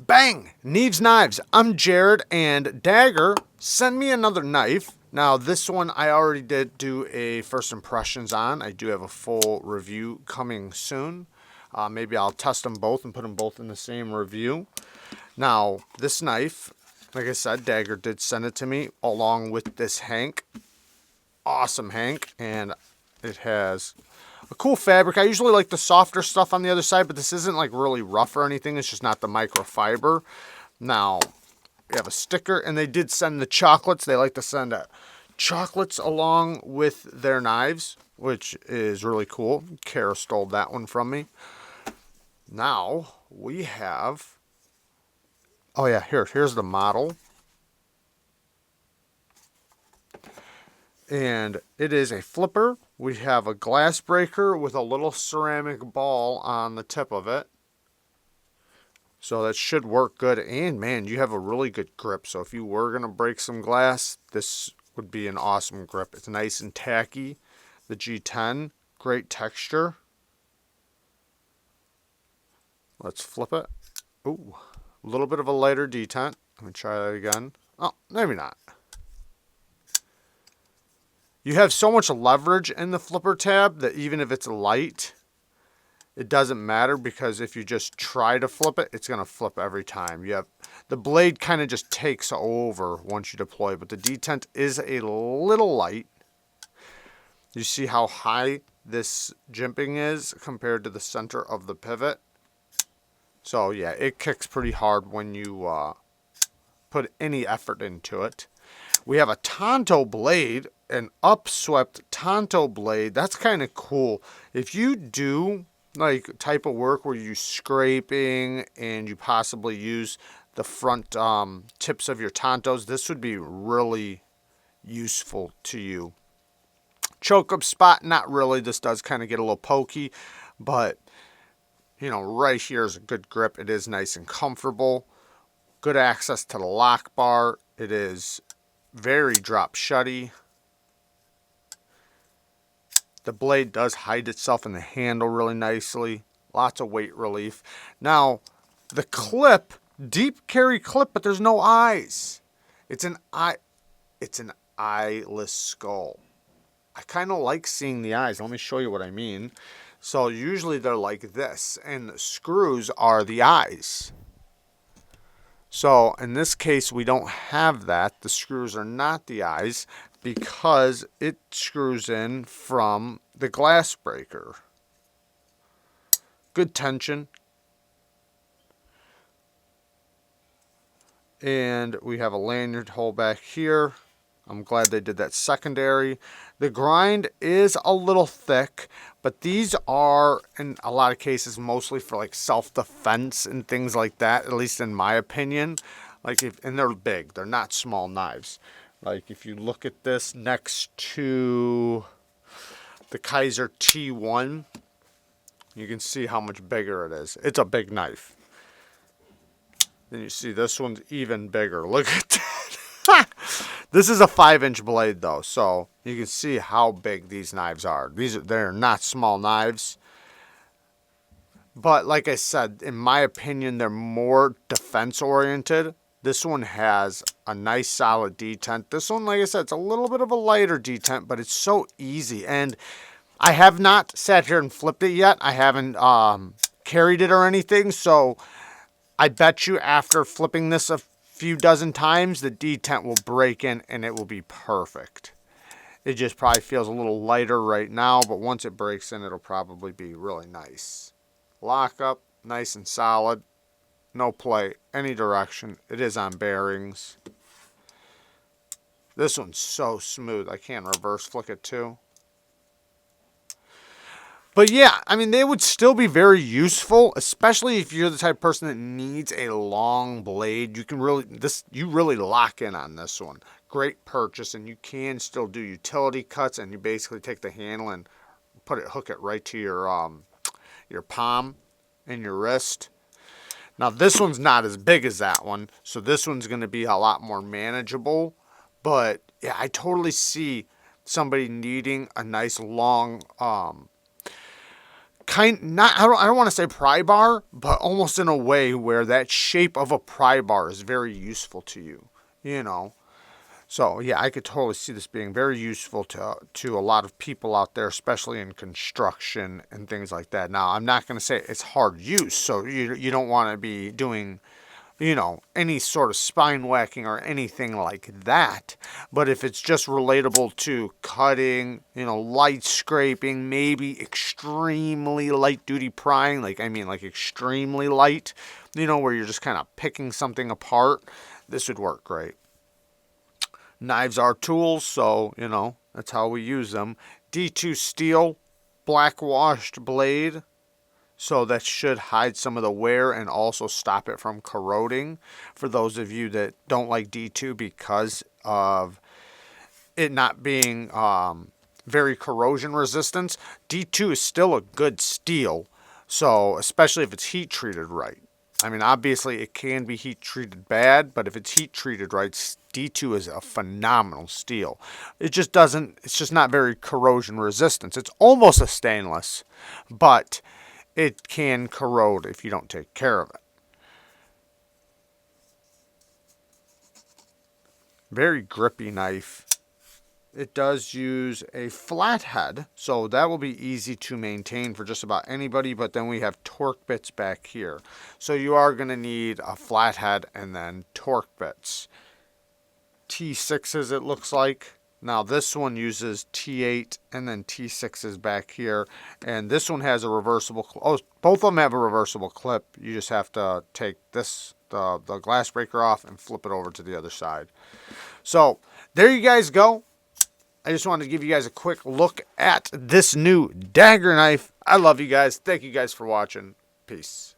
Bang! Neeves Knives. I'm Jared, and Dagger, send me another knife. Now, this one I already did do a first impressions on. I do have a full review coming soon. Maybe I'll test them both and put them both in the same review. Now, this knife, like I said, Dagger did send it to me along with this hank. Awesome hank, and it has a cool fabric. I usually like the softer stuff on the other side, but this isn't like really rough or anything. It's just not the microfiber. Now, we have a sticker, and they did send the chocolates. They like to send chocolates along with their knives, which is really cool. Kara stole that one from me. Now, we have... Oh, yeah, here's the model. And it is a flipper. We have a glass breaker with a little ceramic ball on the tip of it. So that should work good. And man, you have a really good grip. So if you were going to break some glass, this would be an awesome grip. It's nice and tacky. The G10, great texture. Let's flip it. Ooh, a little bit of a lighter detent. Let me try that again. Oh, maybe not. You have so much leverage in the flipper tab that even if it's light, it doesn't matter, because if you just try to flip it, it's going to flip every time. You have the blade kind of just takes over once you deploy, but the detent is a little light. You see how high this jimping is compared to the center of the pivot. So yeah, it kicks pretty hard when you put any effort into it. We have a Tonto blade, an upswept Tonto blade. That's kind of cool. If you do like type of work where you're scraping and you possibly use the front tips of your Tontos, this would be really useful to you. Choke up spot, not really. This does kind of get a little pokey, but you know, right here is a good grip. It is nice and comfortable. Good access to the lock bar. It is very drop shutty. The blade does hide itself in the handle really nicely. Lots of weight relief. Now, the clip, deep carry clip, but there's no eyes. It's an eyeless skull. I kind of like seeing the eyes. Let me show you what I mean. So usually they're like this, and the screws are the eyes. So in this case, we don't have that. The screws are not the eyes because it screws in from the glass breaker. Good tension. And we have a lanyard hole back here. I'm glad they did that secondary. The grind is a little thick, but these are, in a lot of cases, mostly for like self-defense and things like that, at least in my opinion. And they're big. They're not small knives. Like if you look at this next to the Kaiser T1, you can see how much bigger it is. It's a big knife. Then you see this one's even bigger. Look at that. This is a 5-inch blade though, so you can see how big these knives are. They're not small knives. But like I said, in my opinion, they're more defense oriented. This one has a nice solid detent. This one, like I said, it's a little bit of a lighter detent, but it's so easy. And I have not sat here and flipped it yet. I haven't carried it or anything, so I bet you after flipping this a few dozen times, the detent will break in and it will be perfect. It just probably feels a little lighter right now, but once it breaks in, it'll probably be really nice. Lock up, nice and solid. No play, any direction. It is on bearings. This one's so smooth. I can't reverse flick it too. But yeah, I mean, they would still be very useful, especially if you're the type of person that needs a long blade. You really lock in on this one. Great purchase, and you can still do utility cuts, and you basically take the handle and hook it right to your palm and your wrist. Now this one's not as big as that one, so this one's going to be a lot more manageable. But yeah, I totally see somebody needing a nice long I don't want to say pry bar, but almost in a way where that shape of a pry bar is very useful to you, you know. So yeah, I could totally see this being very useful to a lot of people out there, especially in construction and things like that. Now, I'm not going to say it's hard use, so you don't want to be doing, you know, any sort of spine whacking or anything like that. But if it's just relatable to cutting, you know, light scraping, maybe extremely light duty prying, like extremely light, you know, where you're just kind of picking something apart, this would work great. Knives are tools, so, you know, that's how we use them. D2 steel, black washed blade. So that should hide some of the wear and also stop it from corroding. For those of you that don't like D2 because of it not being very corrosion resistant, D2 is still a good steel. So especially if it's heat treated right. I mean, obviously it can be heat treated bad, but if it's heat treated right, D2 is a phenomenal steel. It's just not very corrosion resistant. It's almost a stainless, but it can corrode if you don't take care of it. Very grippy knife. It does use a flathead, so that will be easy to maintain for just about anybody, but then we have torque bits back here. So you are going to need a flathead and then torque bits. T6s it looks like. Now this one uses T8 and then T6s back here. And this one has a reversible, both of them have a reversible clip. You just have to take this, the glass breaker off and flip it over to the other side. So there you guys go. I just wanted to give you guys a quick look at this new Dagger knife. I love you guys. Thank you guys for watching. Peace.